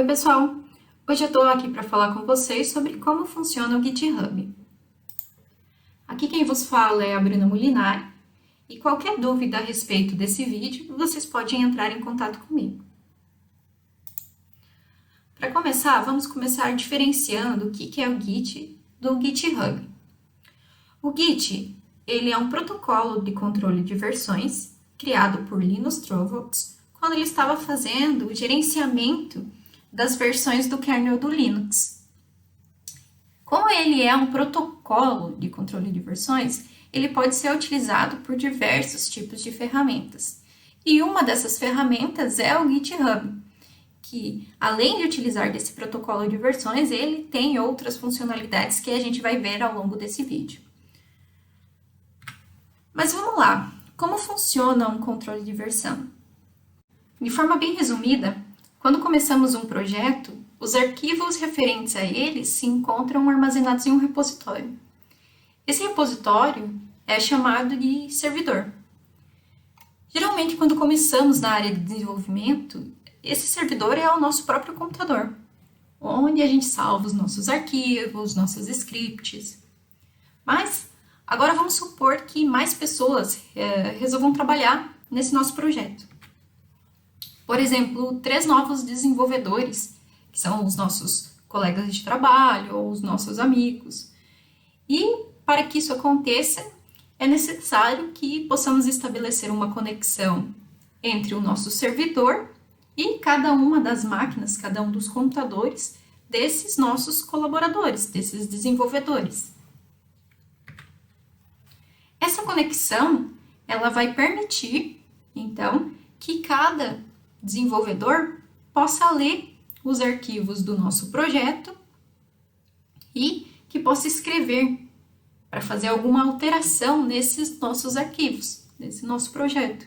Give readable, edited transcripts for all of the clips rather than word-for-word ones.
Oi, pessoal! Hoje eu estou aqui para falar com vocês sobre como funciona o GitHub. Aqui quem vos fala é a Bruna Molinari e qualquer dúvida a respeito desse vídeo, vocês podem entrar em contato comigo. Para começar, vamos começar diferenciando o que é o Git do GitHub. O Git, ele é um protocolo de controle de versões criado por Linus Torvalds quando ele estava fazendo o gerenciamento das versões do kernel do Linux. Como ele é um protocolo de controle de versões, ele pode ser utilizado por diversos tipos de ferramentas. E uma dessas ferramentas é o GitHub, que além de utilizar desse protocolo de versões, ele tem outras funcionalidades que a gente vai ver ao longo desse vídeo. Mas vamos lá, como funciona um controle de versão? De forma bem resumida, quando começamos um projeto, os arquivos referentes a ele se encontram armazenados em um repositório. Esse repositório é chamado de servidor. Geralmente, quando começamos na área de desenvolvimento, esse servidor é o nosso próprio computador, onde a gente salva os nossos arquivos, nossos scripts. Mas agora vamos supor que mais pessoas resolvam trabalhar nesse nosso projeto. Por exemplo, 3 novos desenvolvedores, que são os nossos colegas de trabalho ou os nossos amigos. E para que isso aconteça, é necessário que possamos estabelecer uma conexão entre o nosso servidor e cada uma das máquinas, cada um dos computadores desses nossos colaboradores, desses desenvolvedores. Essa conexão, ela vai permitir, então, que cada desenvolvedor possa ler os arquivos do nosso projeto e que possa escrever para fazer alguma alteração nesses nossos arquivos, nesse nosso projeto.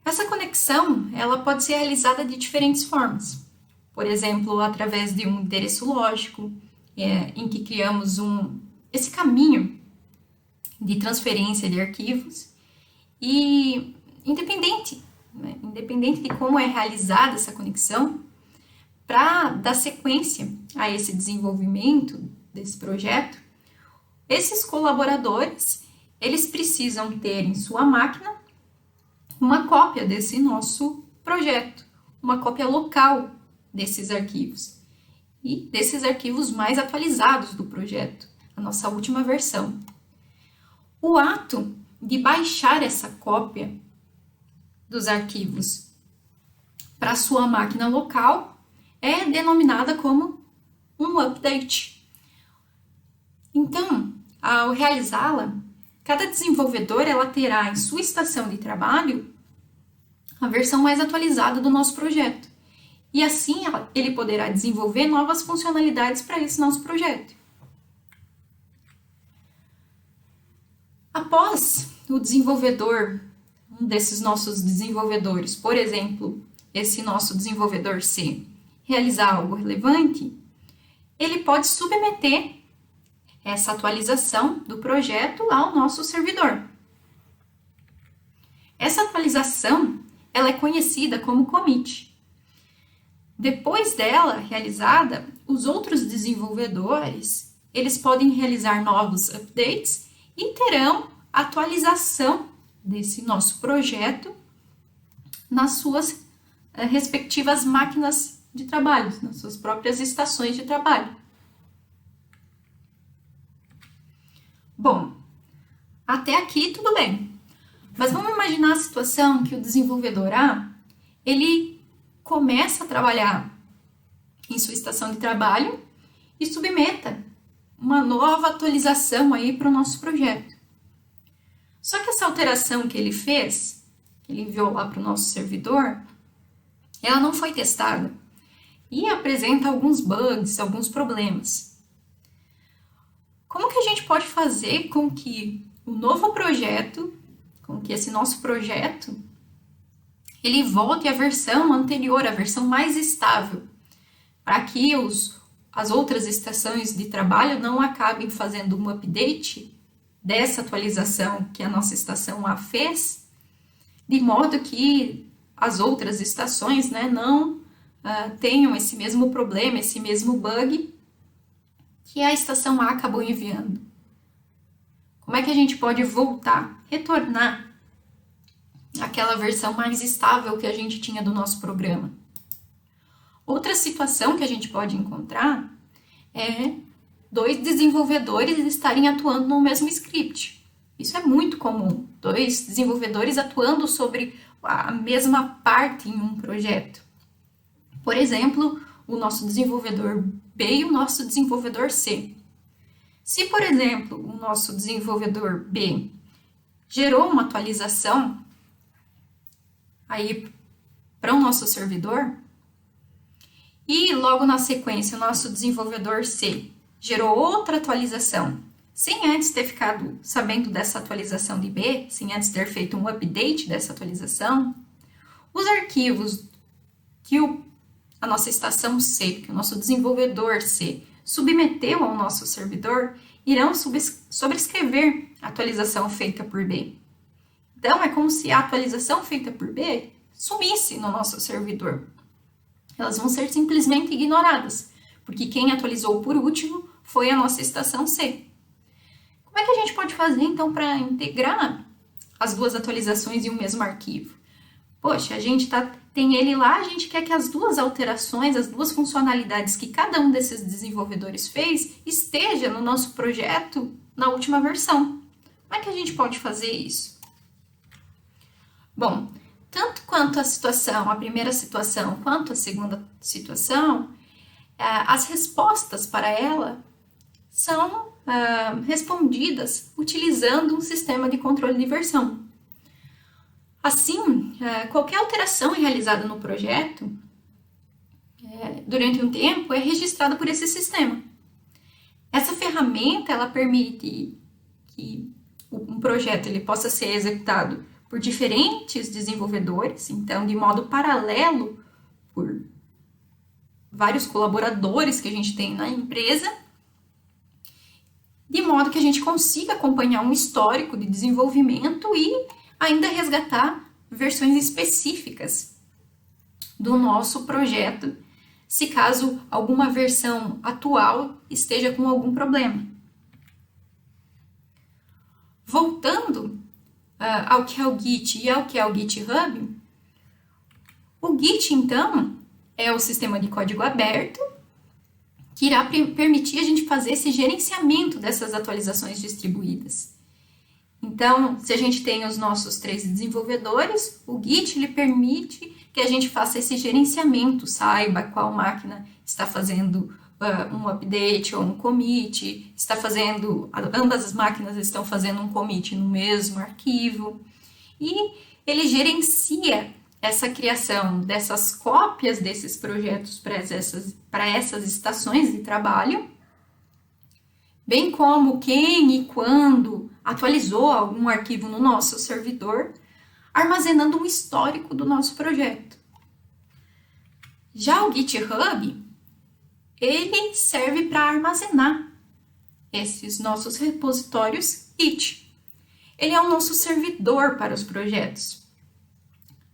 Essa conexão, ela pode ser realizada de diferentes formas. Por exemplo, através de um endereço lógico, em que criamos esse caminho de transferência de arquivos e independente de como é realizada essa conexão, para dar sequência a esse desenvolvimento desse projeto, esses colaboradores, eles precisam ter em sua máquina uma cópia desse nosso projeto, uma cópia local desses arquivos e desses arquivos mais atualizados do projeto, a nossa última versão. O ato de baixar essa cópia dos arquivos para sua máquina local é denominada como um update. Então, ao realizá-la, cada desenvolvedor ela terá em sua estação de trabalho a versão mais atualizada do nosso projeto. E assim ele poderá desenvolver novas funcionalidades para esse nosso projeto. Após o desenvolvedor, um desses nossos desenvolvedores, por exemplo, esse nosso desenvolvedor C, realizar algo relevante, ele pode submeter essa atualização do projeto ao nosso servidor. Essa atualização, ela é conhecida como commit. Depois dela realizada, os outros desenvolvedores, eles podem realizar novos updates e terão atualização desse nosso projeto nas suas respectivas máquinas de trabalho, nas suas próprias estações de trabalho. Bom, até aqui tudo bem. Mas vamos imaginar a situação que o desenvolvedor A, ele começa a trabalhar em sua estação de trabalho e submeta uma nova atualização aí para o nosso projeto. Só que essa alteração que ele fez, que ele enviou lá para o nosso servidor, ela não foi testada e apresenta alguns bugs, alguns problemas. Como que a gente pode fazer com que o novo projeto, com que esse nosso projeto, ele volte à versão anterior, a versão mais estável, para que as outras estações de trabalho não acabem fazendo um update dessa atualização que a nossa estação A fez, de modo que as outras estações não tenham esse mesmo problema, esse mesmo bug que a estação A acabou enviando. Como é que a gente pode voltar, retornar àquela versão mais estável que a gente tinha do nosso programa? Outra situação que a gente pode encontrar é 2 desenvolvedores estarem atuando no mesmo script. Isso é muito comum, 2 desenvolvedores atuando sobre a mesma parte em um projeto. Por exemplo, o nosso desenvolvedor B e o nosso desenvolvedor C. Se, por exemplo, o nosso desenvolvedor B gerou uma atualização aí para o nosso servidor e logo na sequência o nosso desenvolvedor C gerou outra atualização, sem antes ter ficado sabendo dessa atualização de B, sem antes ter feito um update dessa atualização, os arquivos que a nossa estação C, que o nosso desenvolvedor C submeteu ao nosso servidor, irão sobrescrever a atualização feita por B. Então, é como se a atualização feita por B sumisse no nosso servidor. Elas vão ser simplesmente ignoradas, porque quem atualizou por último foi a nossa estação C. Como é que a gente pode fazer, então, para integrar as 2 atualizações em um mesmo arquivo? Poxa, a gente tem ele lá, a gente quer que as 2 alterações, as 2 funcionalidades que cada um desses desenvolvedores fez esteja no nosso projeto na última versão. Como é que a gente pode fazer isso? Bom, tanto quanto a primeira situação, quanto a segunda situação, as respostas para ela são respondidas utilizando um sistema de controle de versão. Assim, qualquer alteração realizada no projeto, durante um tempo, é registrada por esse sistema. Essa ferramenta, ela permite que um projeto ele possa ser executado por diferentes desenvolvedores, então, de modo paralelo, por vários colaboradores que a gente tem na empresa, de modo que a gente consiga acompanhar um histórico de desenvolvimento e ainda resgatar versões específicas do nosso projeto, se caso alguma versão atual esteja com algum problema. Voltando ao que é o Git e ao que é o GitHub, o Git, então, é o sistema de código aberto que irá permitir a gente fazer esse gerenciamento dessas atualizações distribuídas. Então, se a gente tem os nossos 3 desenvolvedores, o Git ele permite que a gente faça esse gerenciamento, saiba qual máquina está fazendo um update ou um commit, ambas as máquinas estão fazendo um commit no mesmo arquivo, e ele gerencia essa criação dessas cópias desses projetos para essas estações de trabalho, bem como quem e quando atualizou algum arquivo no nosso servidor, armazenando um histórico do nosso projeto. Já o GitHub, ele serve para armazenar esses nossos repositórios Git. Ele é o nosso servidor para os projetos.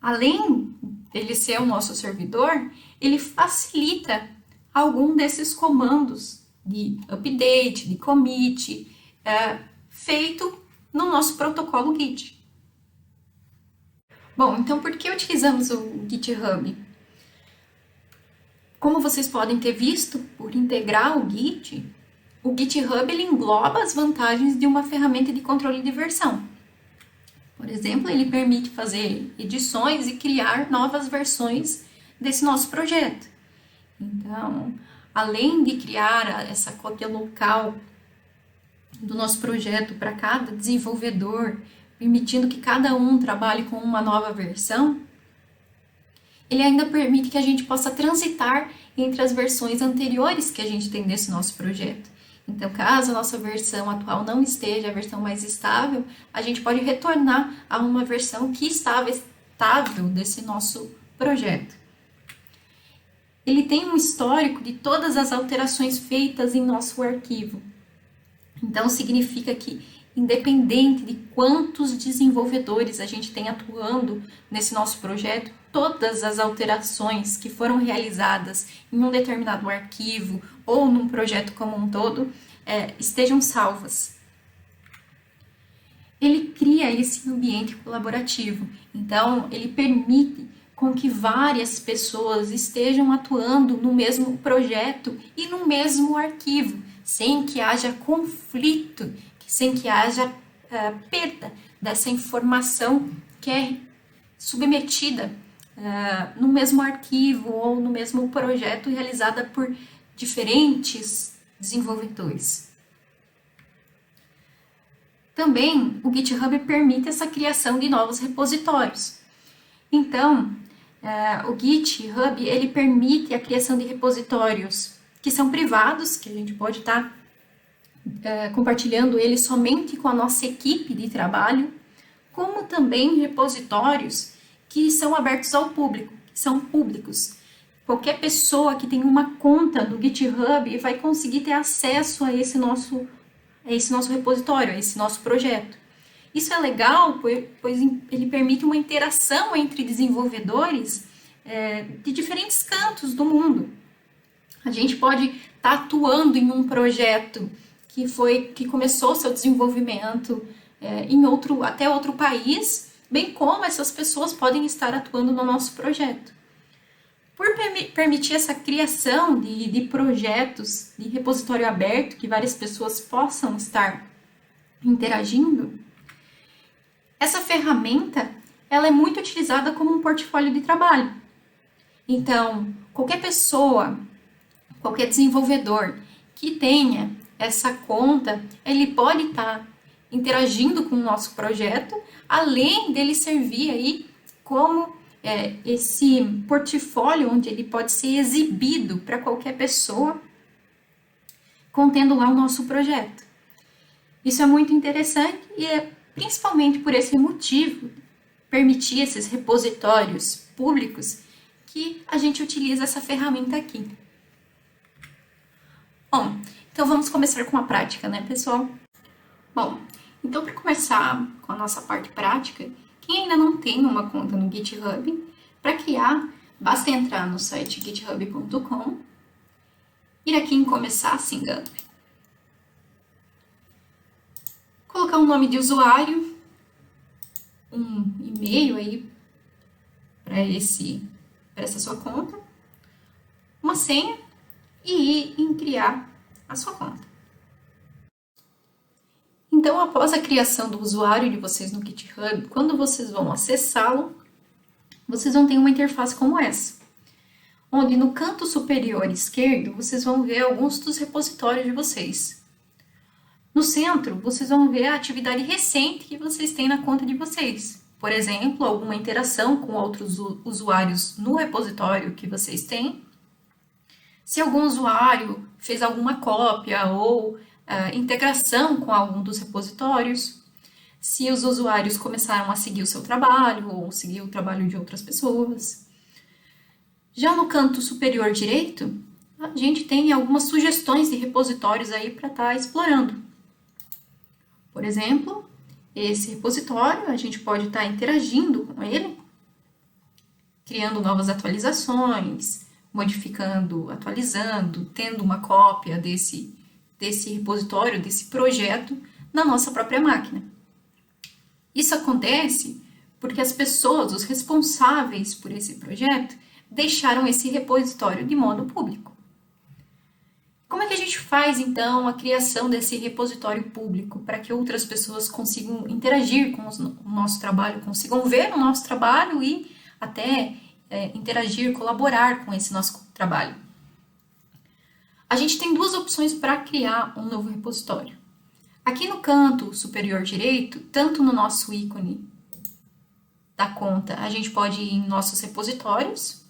Além dele ser o nosso servidor, ele facilita algum desses comandos de update, de commit, feito no nosso protocolo Git. Bom, então por que utilizamos o GitHub? Como vocês podem ter visto, por integrar o GitHub ele engloba as vantagens de uma ferramenta de controle de versão. Por exemplo, ele permite fazer edições e criar novas versões desse nosso projeto. Então, além de criar essa cópia local do nosso projeto para cada desenvolvedor, permitindo que cada um trabalhe com uma nova versão, ele ainda permite que a gente possa transitar entre as versões anteriores que a gente tem desse nosso projeto. Então, caso a nossa versão atual não esteja a versão mais estável, a gente pode retornar a uma versão que estava estável desse nosso projeto. Ele tem um histórico de todas as alterações feitas em nosso arquivo. Então, significa que independente de quantos desenvolvedores a gente tem atuando nesse nosso projeto, todas as alterações que foram realizadas em um determinado arquivo ou num projeto como um todo, estejam salvas. Ele cria esse ambiente colaborativo, então ele permite com que várias pessoas estejam atuando no mesmo projeto e no mesmo arquivo, sem que haja conflito, sem que haja perda dessa informação que é submetida no mesmo arquivo ou no mesmo projeto realizada por diferentes desenvolvedores. Também o GitHub permite essa criação de novos repositórios. Então, o GitHub ele permite a criação de repositórios que são privados, que a gente pode estar compartilhando eles somente com a nossa equipe de trabalho, como também repositórios que são abertos ao público, que são públicos. Qualquer pessoa que tem uma conta no GitHub vai conseguir ter acesso a esse nosso repositório, a esse nosso projeto. Isso é legal, pois ele permite uma interação entre desenvolvedores de diferentes cantos do mundo. A gente pode estar atuando em um projeto que começou seu desenvolvimento até outro país, bem como essas pessoas podem estar atuando no nosso projeto. Por permitir essa criação de projetos de repositório aberto, que várias pessoas possam estar interagindo, essa ferramenta ela é muito utilizada como um portfólio de trabalho. Então, qualquer pessoa, qualquer desenvolvedor que tenha essa conta, ele pode estar interagindo com o nosso projeto, além dele servir aí como esse portfólio onde ele pode ser exibido para qualquer pessoa, contendo lá o nosso projeto. Isso é muito interessante e é principalmente por esse motivo, permitir esses repositórios públicos, que a gente utiliza essa ferramenta aqui. Bom, então vamos começar com a prática, né, pessoal? Bom, então para começar com a nossa parte prática, quem ainda não tem uma conta no GitHub, para criar, basta entrar no site github.com, ir aqui em Começar Sing Up, colocar um nome de usuário, um e-mail aí para essa sua conta, uma senha e ir em criar a sua conta. Então, após a criação do usuário de vocês no GitHub, quando vocês vão acessá-lo, vocês vão ter uma interface como essa, onde no canto superior esquerdo, vocês vão ver alguns dos repositórios de vocês. No centro, vocês vão ver a atividade recente que vocês têm na conta de vocês. Por exemplo, alguma interação com outros usuários no repositório que vocês têm. Se algum usuário fez alguma cópia ou integração com algum dos repositórios, se os usuários começaram a seguir o seu trabalho ou seguir o trabalho de outras pessoas. Já no canto superior direito, a gente tem algumas sugestões de repositórios aí para estar explorando. Por exemplo, esse repositório, a gente pode estar interagindo com ele, criando novas atualizações, modificando, atualizando, tendo uma cópia desse repositório, desse projeto, na nossa própria máquina. Isso acontece porque as pessoas, os responsáveis por esse projeto, deixaram esse repositório de modo público. Como é que a gente faz, então, a criação desse repositório público para que outras pessoas consigam interagir com o nosso trabalho, consigam ver o nosso trabalho e até interagir, colaborar com esse nosso trabalho? A gente tem duas opções para criar um novo repositório. Aqui no canto superior direito, tanto no nosso ícone da conta, a gente pode ir em nossos repositórios,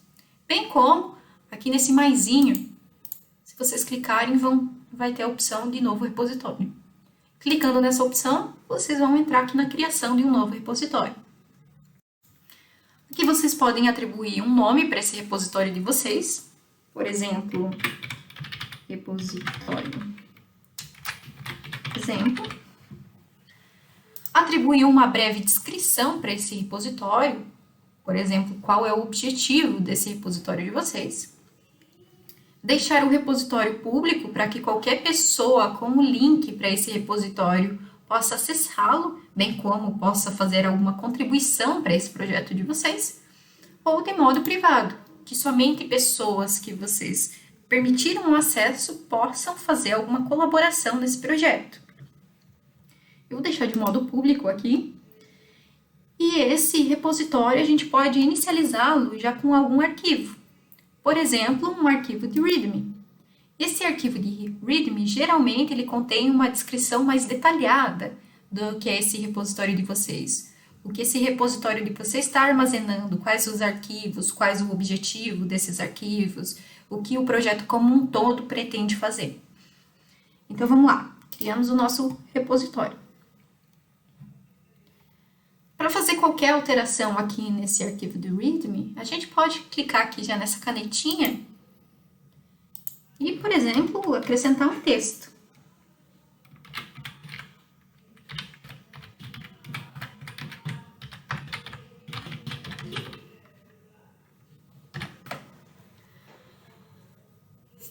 bem como aqui nesse maisinho, se vocês clicarem, vai ter a opção de novo repositório. Clicando nessa opção, vocês vão entrar aqui na criação de um novo repositório. Aqui vocês podem atribuir um nome para esse repositório de vocês, por exemplo, repositório exemplo. atribuir uma breve descrição para esse repositório, por exemplo, qual é o objetivo desse repositório de vocês. Deixar o repositório público para que qualquer pessoa com o link para esse repositório possa acessá-lo, bem como possa fazer alguma contribuição para esse projeto de vocês, ou de modo privado, que somente pessoas que vocês permitiram o acesso possam fazer alguma colaboração nesse projeto. Eu vou deixar de modo público aqui. E esse repositório a gente pode inicializá-lo já com algum arquivo. Por exemplo, um arquivo de README. Esse arquivo de README, geralmente, ele contém uma descrição mais detalhada do que é esse repositório de vocês. O que esse repositório de vocês está armazenando, quais os arquivos, quais o objetivo desses arquivos, o que o projeto como um todo pretende fazer. Então, vamos lá. Criamos o nosso repositório. Para fazer qualquer alteração aqui nesse arquivo do README, a gente pode clicar aqui já nessa canetinha e, por exemplo, acrescentar um texto.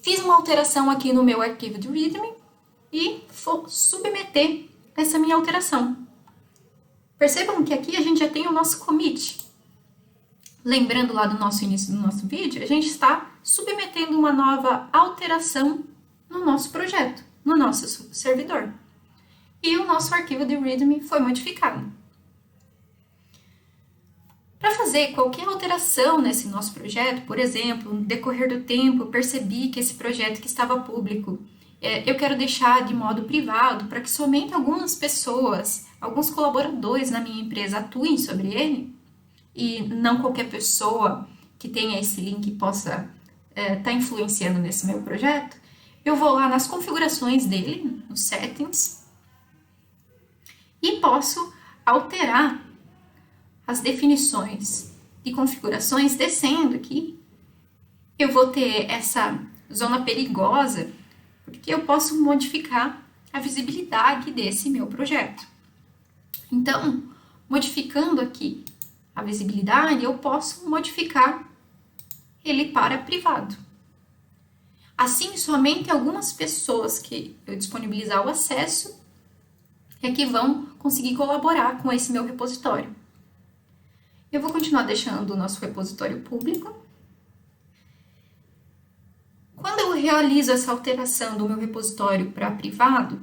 Fiz uma alteração aqui no meu arquivo do README e vou submeter essa minha alteração. Percebam que aqui a gente já tem o nosso commit. Lembrando lá do nosso início do nosso vídeo, a gente está submetendo uma nova alteração no nosso projeto, no nosso servidor. E o nosso arquivo de README foi modificado. Para fazer qualquer alteração nesse nosso projeto, por exemplo, no decorrer do tempo, eu percebi que esse projeto que estava público, eu quero deixar de modo privado para que somente algumas pessoas, alguns colaboradores na minha empresa atuem sobre ele e não qualquer pessoa que tenha esse link possa estar influenciando nesse meu projeto. Eu vou lá nas configurações dele, nos settings, e posso alterar as definições de configurações descendo aqui. Eu vou ter essa zona perigosa, porque eu posso modificar a visibilidade desse meu projeto. Então, modificando aqui a visibilidade, eu posso modificar ele para privado. Assim, somente algumas pessoas que eu disponibilizar o acesso é que vão conseguir colaborar com esse meu repositório. Eu vou continuar deixando o nosso repositório público. Quando eu realizo essa alteração do meu repositório para privado,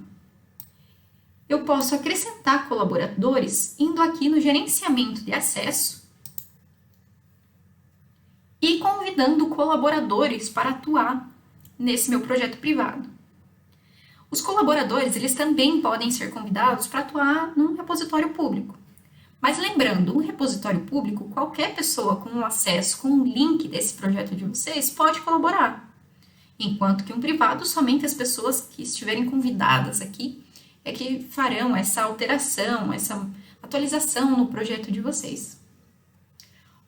eu posso acrescentar colaboradores indo aqui no gerenciamento de acesso e convidando colaboradores para atuar nesse meu projeto privado. Os colaboradores, eles também podem ser convidados para atuar num repositório público. Mas lembrando, um repositório público, qualquer pessoa com acesso, com um link desse projeto de vocês pode colaborar. Enquanto que um privado, somente as pessoas que estiverem convidadas aqui é que farão essa alteração, essa atualização no projeto de vocês.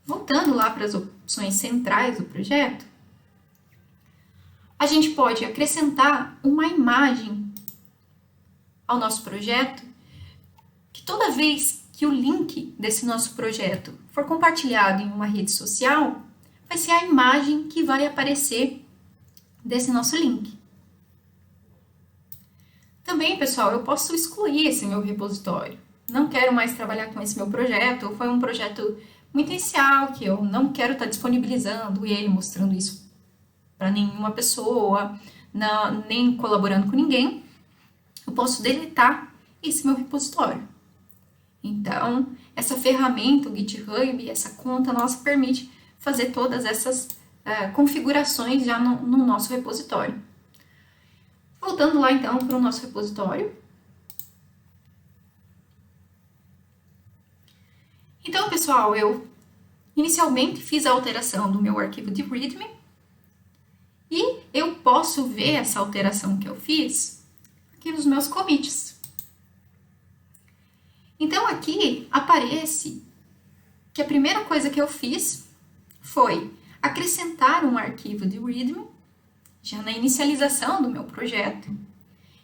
Voltando lá para as opções centrais do projeto, a gente pode acrescentar uma imagem ao nosso projeto, que toda vez que o link desse nosso projeto for compartilhado em uma rede social, vai ser a imagem que vai aparecer desse nosso link. Também, pessoal, eu posso excluir esse meu repositório. Não quero mais trabalhar com esse meu projeto, ou foi um projeto muito inicial, que eu não quero estar disponibilizando ele, mostrando isso para nenhuma pessoa, nem colaborando com ninguém. Eu posso deletar esse meu repositório. Então, essa ferramenta, o GitHub, essa conta nossa, permite fazer todas essas configurações já no nosso repositório. Voltando lá, então, para o nosso repositório. Então, pessoal, eu inicialmente fiz a alteração do meu arquivo de README e eu posso ver essa alteração que eu fiz aqui nos meus commits. Então, aqui aparece que a primeira coisa que eu fiz foi acrescentar um arquivo de README, já na inicialização do meu projeto,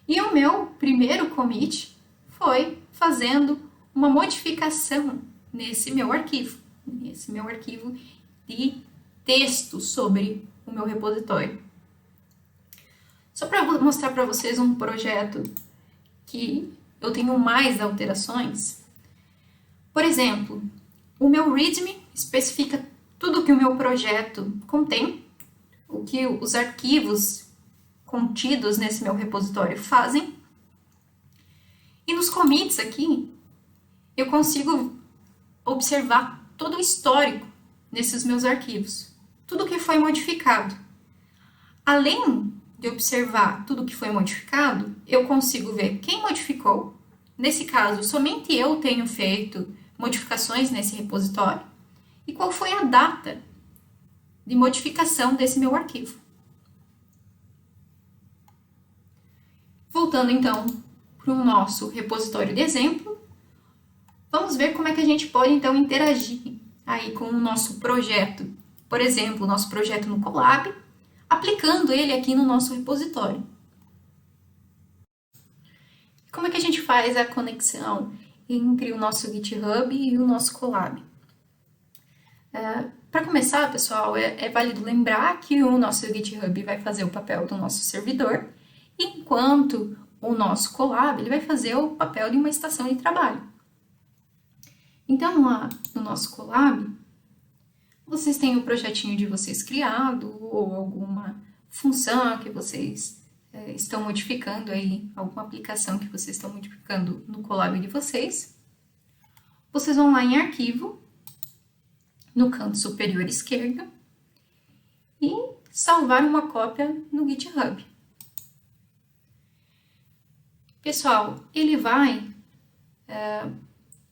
e o meu primeiro commit foi fazendo uma modificação nesse meu arquivo de texto sobre o meu repositório. Só para mostrar para vocês um projeto que eu tenho mais alterações. Por exemplo, o meu README especifica tudo que o meu projeto contém, o que os arquivos contidos nesse meu repositório fazem. E nos commits aqui, eu consigo observar todo o histórico nesses meus arquivos, tudo que foi modificado. Além de observar tudo que foi modificado, eu consigo ver quem modificou. Nesse caso, somente eu tenho feito modificações nesse repositório e qual foi a data de modificação desse meu arquivo. Voltando então para o nosso repositório de exemplo, vamos ver como é que a gente pode então interagir aí com o nosso projeto. Por exemplo, o nosso projeto no Colab, aplicando ele aqui no nosso repositório. Como é que a gente faz a conexão entre o nosso GitHub e o nosso Colab? Para começar, pessoal, é válido lembrar que o nosso GitHub vai fazer o papel do nosso servidor, enquanto o nosso Colab ele vai fazer o papel de uma estação de trabalho. Então, lá no nosso Colab, vocês têm o projetinho de vocês criado ou alguma função que vocês estão modificando aí, alguma aplicação que vocês estão modificando no Colab de vocês. Vocês vão lá em Arquivo, no canto superior esquerdo, e salvar uma cópia no GitHub. Pessoal, ele vai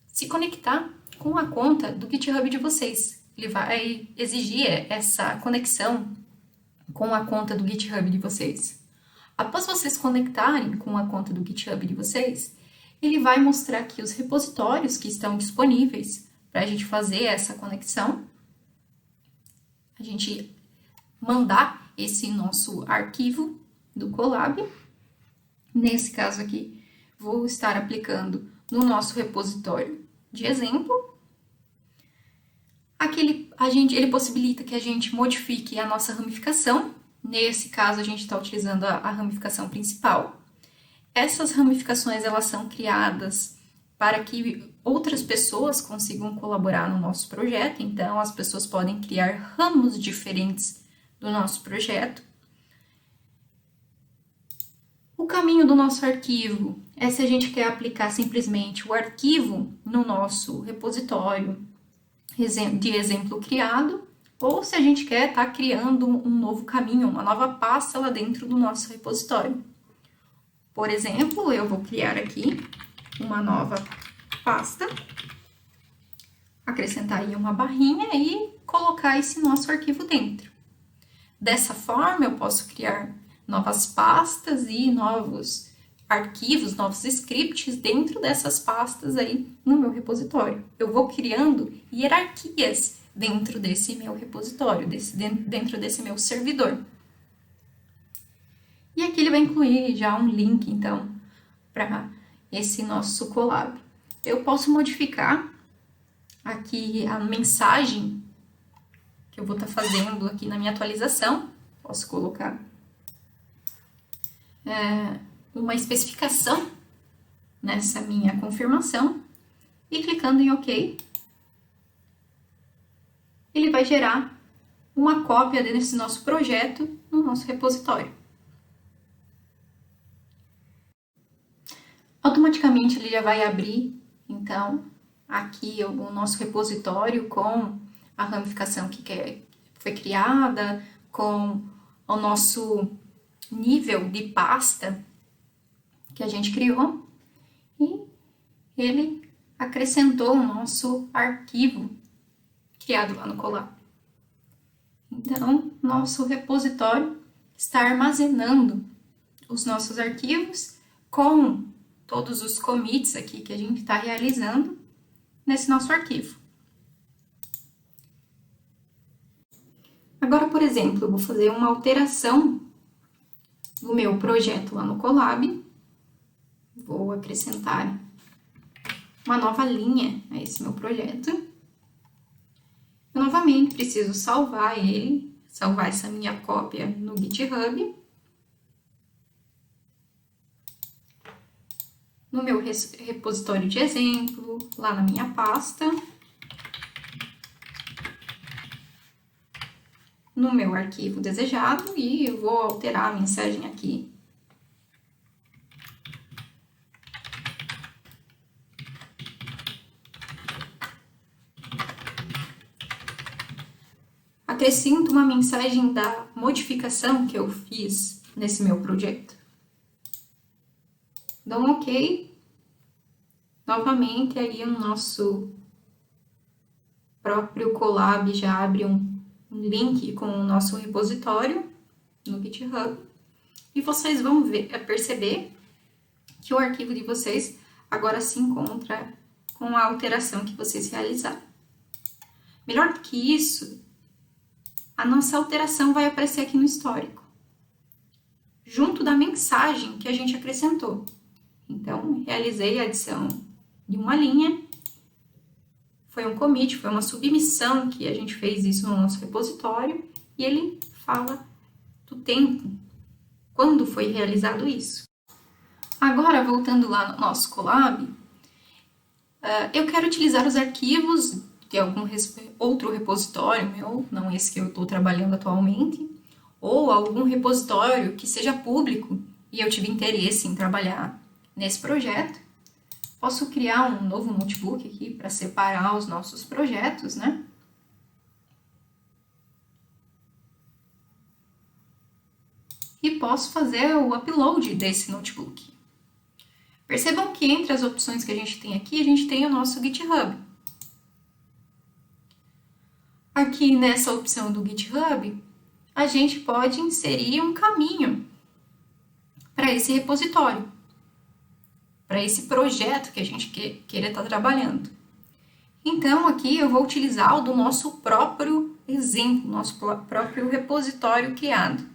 se conectar com a conta do GitHub de vocês. Ele vai exigir essa conexão com a conta do GitHub de vocês. Após vocês conectarem com a conta do GitHub de vocês, ele vai mostrar aqui os repositórios que estão disponíveis para a gente fazer essa conexão, a gente mandar esse nosso arquivo do Colab. Nesse caso aqui, vou estar aplicando no nosso repositório de exemplo. Aqui ele possibilita que a gente modifique a nossa ramificação. Nesse caso, a gente está utilizando a ramificação principal. Essas ramificações elas são criadas para que outras pessoas consigam colaborar no nosso projeto. Então, as pessoas podem criar ramos diferentes do nosso projeto. O caminho do nosso arquivo é se a gente quer aplicar simplesmente o arquivo no nosso repositório de exemplo criado, ou se a gente quer estar criando um novo caminho, uma nova pasta lá dentro do nosso repositório. Por exemplo, eu vou criar aqui uma nova pasta, acrescentar aí uma barrinha e colocar esse nosso arquivo dentro. Dessa forma, eu posso criar novas pastas e novos arquivos, novos scripts dentro dessas pastas aí no meu repositório. Eu vou criando hierarquias dentro desse meu repositório, dentro desse meu servidor. E aqui ele vai incluir já um link, então, para esse nosso Colab. Eu posso modificar aqui a mensagem que eu vou estar fazendo aqui na minha atualização. Posso colocar uma especificação nessa minha confirmação e clicando em OK, ele vai gerar uma cópia desse nosso projeto no nosso repositório. Automaticamente ele já vai abrir, então, aqui o nosso repositório com a ramificação que foi criada, com o nosso nível de pasta que a gente criou, e ele acrescentou o nosso arquivo criado lá no Colab. Então, nosso repositório está armazenando os nossos arquivos com todos os commits aqui que a gente está realizando nesse nosso arquivo. Agora, por exemplo, eu vou fazer uma alteração no meu projeto lá no Colab. Vou acrescentar uma nova linha a esse meu projeto. Eu novamente preciso salvar ele, salvar essa minha cópia no GitHub. No meu repositório de exemplo, lá na minha pasta. No meu arquivo desejado e eu vou alterar a mensagem aqui. Acrescento uma mensagem da modificação que eu fiz nesse meu projeto. Dou um OK. Novamente, aí o nosso próprio Colab já abre um link com o nosso repositório no GitHub. E vocês vão perceber que o arquivo de vocês agora se encontra com a alteração que vocês realizaram. Melhor do que isso, a nossa alteração vai aparecer aqui no histórico, junto da mensagem que a gente acrescentou. Então, realizei a adição de uma linha, foi um commit, foi uma submissão que a gente fez isso no nosso repositório, e ele fala do tempo, quando foi realizado isso. Agora, voltando lá no nosso Colab, eu quero utilizar os arquivos de algum outro repositório meu, não esse que eu estou trabalhando atualmente, ou algum repositório que seja público e eu tive interesse em trabalhar nesse projeto. Posso criar um novo notebook aqui para separar os nossos projetos, né? E posso fazer o upload desse notebook. Percebam que entre as opções que a gente tem aqui, a gente tem o nosso GitHub. Aqui nessa opção do GitHub, a gente pode inserir um caminho para esse repositório, para esse projeto que a gente queira estar trabalhando. Então, aqui eu vou utilizar o do nosso próprio exemplo, nosso próprio repositório criado.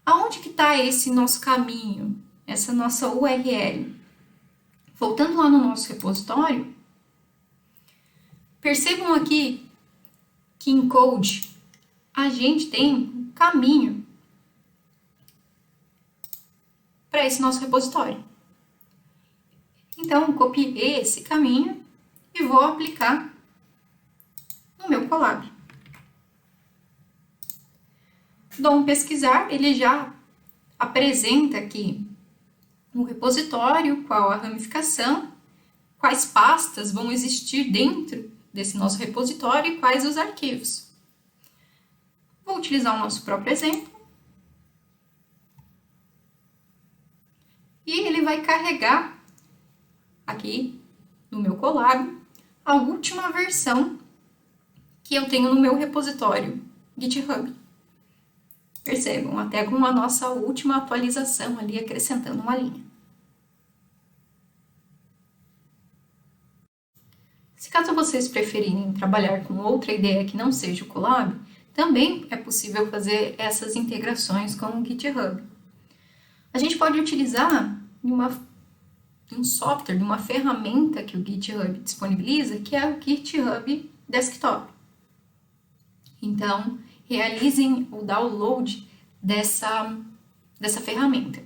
Aonde que está esse nosso caminho, essa nossa URL? Voltando lá no nosso repositório, percebam aqui que em Code a gente tem um caminho para esse nosso repositório. Então, copiei esse caminho e vou aplicar no meu Colab. Dou um pesquisar, ele já apresenta aqui o repositório, qual a ramificação, quais pastas vão existir dentro desse nosso repositório e quais os arquivos. Vou utilizar o nosso próprio exemplo. E ele vai carregar aqui no meu Colab a última versão que eu tenho no meu repositório GitHub. Percebam, até com a nossa última atualização ali, acrescentando uma linha. Se caso vocês preferirem trabalhar com outra ideia que não seja o Colab, também é possível fazer essas integrações com o GitHub. A gente pode utilizar um software, uma ferramenta que o GitHub disponibiliza, que é o GitHub Desktop. Então, realizem o download dessa ferramenta.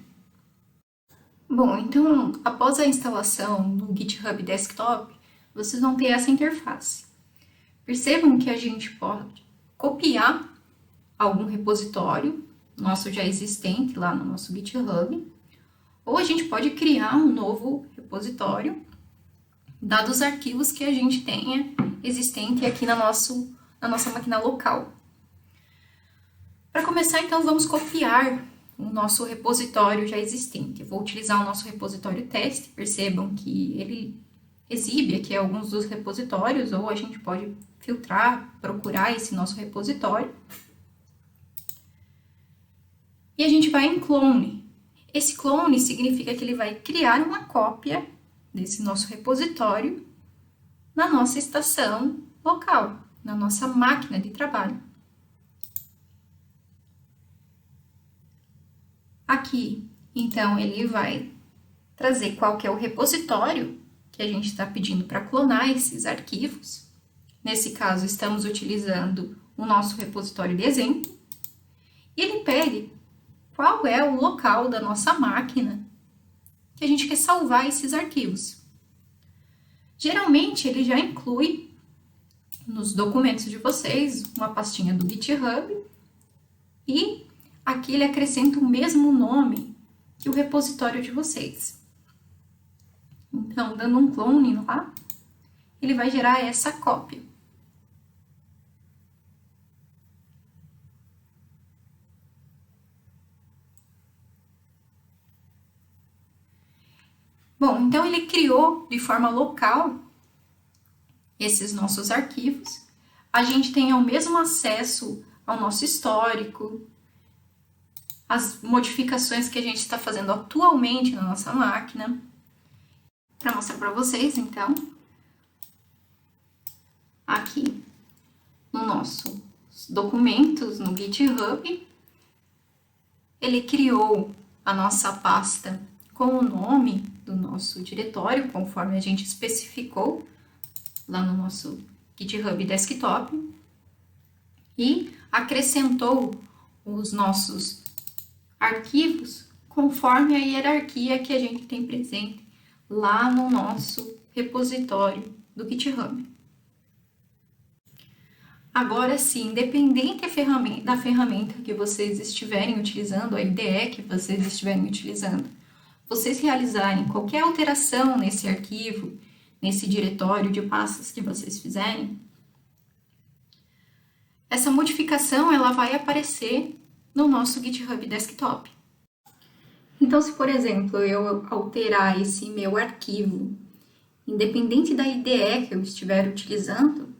Bom, então, após a instalação do GitHub Desktop, vocês vão ter essa interface. Percebam que a gente pode copiar algum repositório nosso já existente lá no nosso GitHub, ou a gente pode criar um novo repositório, dados os arquivos que a gente tenha existente aqui na nossa máquina local. Para começar, então, vamos copiar o nosso repositório já existente. Eu vou utilizar o nosso repositório teste, percebam que ele exibe aqui alguns dos repositórios, ou a gente pode filtrar, procurar esse nosso repositório. E a gente vai em clone. Esse clone significa que ele vai criar uma cópia desse nosso repositório na nossa estação local, na nossa máquina de trabalho. Aqui, então, ele vai trazer qual que é o repositório que a gente está pedindo para clonar esses arquivos. Nesse caso, estamos utilizando o nosso repositório de exemplo. E ele pede qual é o local da nossa máquina que a gente quer salvar esses arquivos. Geralmente, ele já inclui nos documentos de vocês uma pastinha do GitHub e aqui ele acrescenta o mesmo nome que o repositório de vocês. Então, dando um clone lá, ele vai gerar essa cópia. Bom, então ele criou de forma local esses nossos arquivos. A gente tem o mesmo acesso ao nosso histórico, as modificações que a gente está fazendo atualmente na nossa máquina. Para mostrar para vocês, então, aqui no nosso documentos, no GitHub, ele criou a nossa pasta com o nome do nosso diretório, conforme a gente especificou lá no nosso GitHub Desktop, e acrescentou os nossos arquivos conforme a hierarquia que a gente tem presente lá no nosso repositório do GitHub. Agora sim, independente da ferramenta que vocês estiverem utilizando, a IDE que vocês estiverem utilizando, vocês realizarem qualquer alteração nesse arquivo, nesse diretório de pastas que vocês fizerem, essa modificação ela vai aparecer no nosso GitHub Desktop. Então, se por exemplo eu alterar esse meu arquivo, independente da IDE que eu estiver utilizando,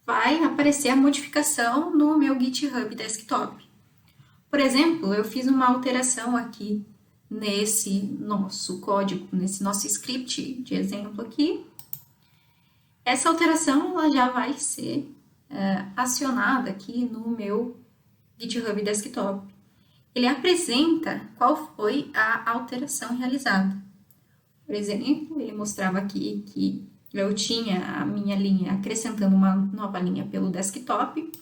vai aparecer a modificação no meu GitHub Desktop. Por exemplo, eu fiz uma alteração aqui nesse nosso código, nesse nosso script de exemplo aqui. Essa alteração ela já vai ser acionada aqui no meu GitHub Desktop. Ele apresenta qual foi a alteração realizada. Por exemplo, ele mostrava aqui que eu tinha a minha linha acrescentando uma nova linha pelo desktop.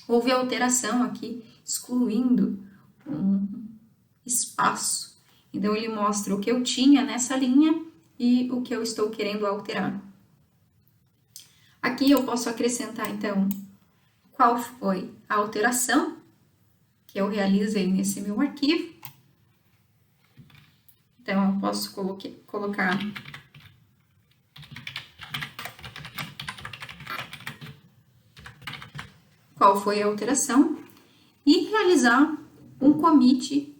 Houve alteração aqui, excluindo um espaço. Então, ele mostra o que eu tinha nessa linha e o que eu estou querendo alterar. Aqui eu posso acrescentar, então, qual foi a alteração que eu realizei nesse meu arquivo. Então, eu posso colocar qual foi a alteração e realizar um commit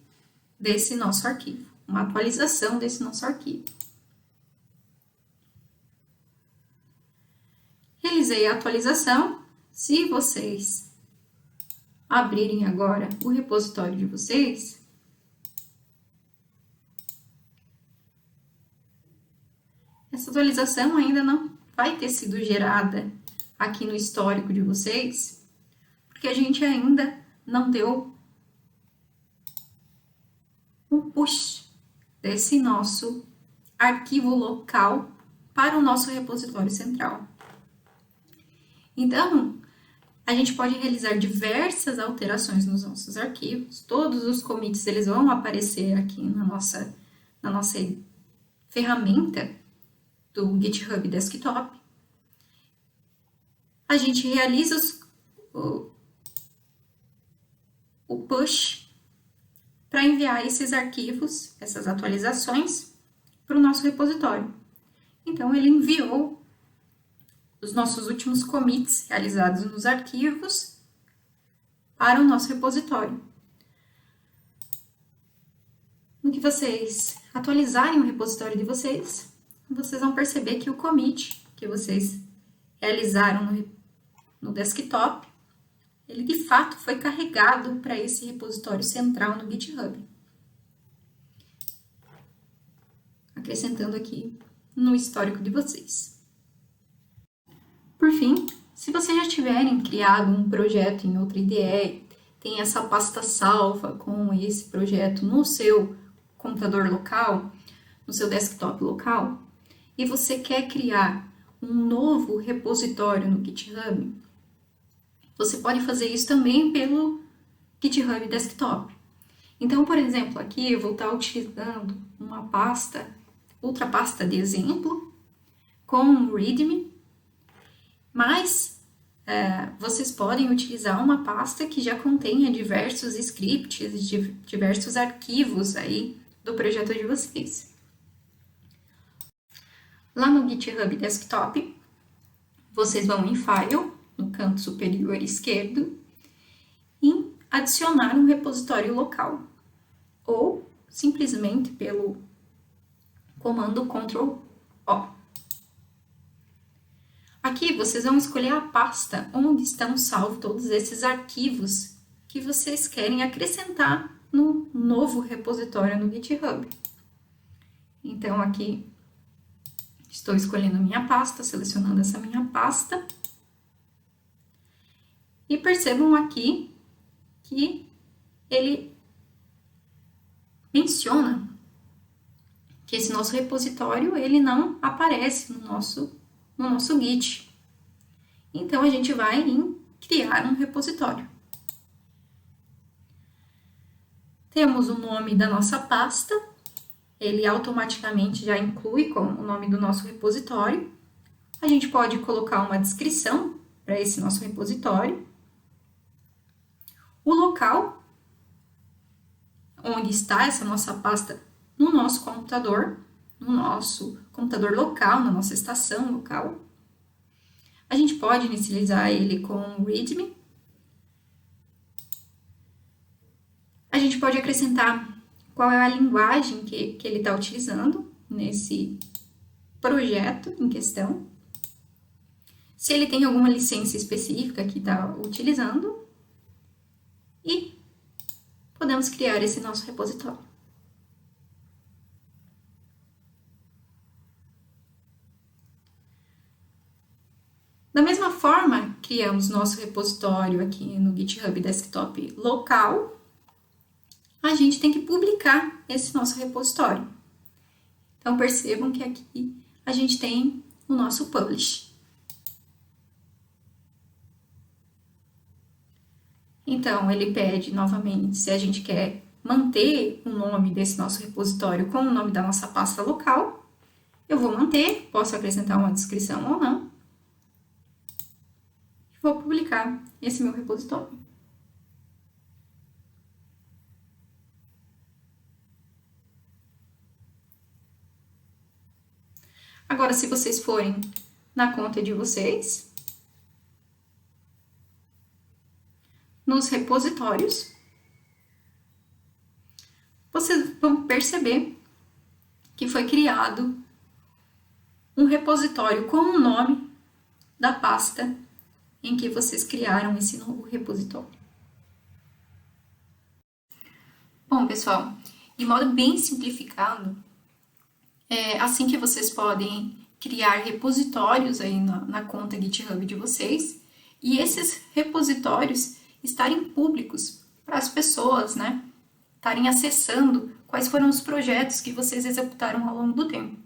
desse nosso arquivo, uma atualização desse nosso arquivo. Realizei a atualização. Se vocês abrirem agora o repositório de vocês, essa atualização ainda não vai ter sido gerada aqui no histórico de vocês, porque a gente ainda não deu um push desse nosso arquivo local para o nosso repositório central. Então, a gente pode realizar diversas alterações nos nossos arquivos. Todos os commits eles vão aparecer aqui na nossa ferramenta do GitHub Desktop. A gente realiza o push para enviar esses arquivos, essas atualizações, para o nosso repositório. Então, ele enviou os nossos últimos commits realizados nos arquivos para o nosso repositório. No que vocês atualizarem o repositório de vocês, vocês vão perceber que o commit que vocês realizaram no desktop, ele de fato foi carregado para esse repositório central no GitHub. Acrescentando aqui no histórico de vocês. Por fim, se vocês já tiverem criado um projeto em outra IDE, tem essa pasta salva com esse projeto no seu computador local, no seu desktop local, e você quer criar um novo repositório no GitHub, você pode fazer isso também pelo GitHub Desktop. Então, por exemplo, aqui eu vou estar utilizando uma pasta, outra pasta de exemplo, com um README, mas vocês podem utilizar uma pasta que já contenha diversos scripts, diversos arquivos aí do projeto de vocês. Lá no GitHub Desktop, vocês vão em File, no canto superior esquerdo, e adicionar um repositório local, ou simplesmente pelo comando Ctrl+O. Aqui vocês vão escolher a pasta onde estão salvos todos esses arquivos que vocês querem acrescentar no novo repositório no GitHub. Então, aqui estou escolhendo a minha pasta, selecionando essa minha pasta. E percebam aqui que ele menciona que esse nosso repositório ele não aparece no nosso Git. Então, a gente vai em criar um repositório. Temos o nome da nossa pasta, ele automaticamente já inclui com o nome do nosso repositório. A gente pode colocar uma descrição para esse nosso repositório. O local onde está essa nossa pasta no nosso computador local, na nossa estação local. A gente pode inicializar ele com um README. A gente pode acrescentar qual é a linguagem que ele está utilizando nesse projeto em questão. Se ele tem alguma licença específica que está utilizando. E podemos criar esse nosso repositório. Da mesma forma, criamos nosso repositório aqui no GitHub Desktop local, a gente tem que publicar esse nosso repositório. Então, percebam que aqui a gente tem o nosso publish. Então, ele pede novamente se a gente quer manter o nome desse nosso repositório com o nome da nossa pasta local. Eu vou manter, posso acrescentar uma descrição ou não. E vou publicar esse meu repositório. Agora, se vocês forem na conta de vocês, nos repositórios, vocês vão perceber que foi criado um repositório com o nome da pasta em que vocês criaram esse novo repositório. Bom, pessoal, de modo bem simplificado, é assim que vocês podem criar repositórios aí na conta GitHub de vocês, e esses repositórios estarem públicos para as pessoas, né? Estarem acessando quais foram os projetos que vocês executaram ao longo do tempo.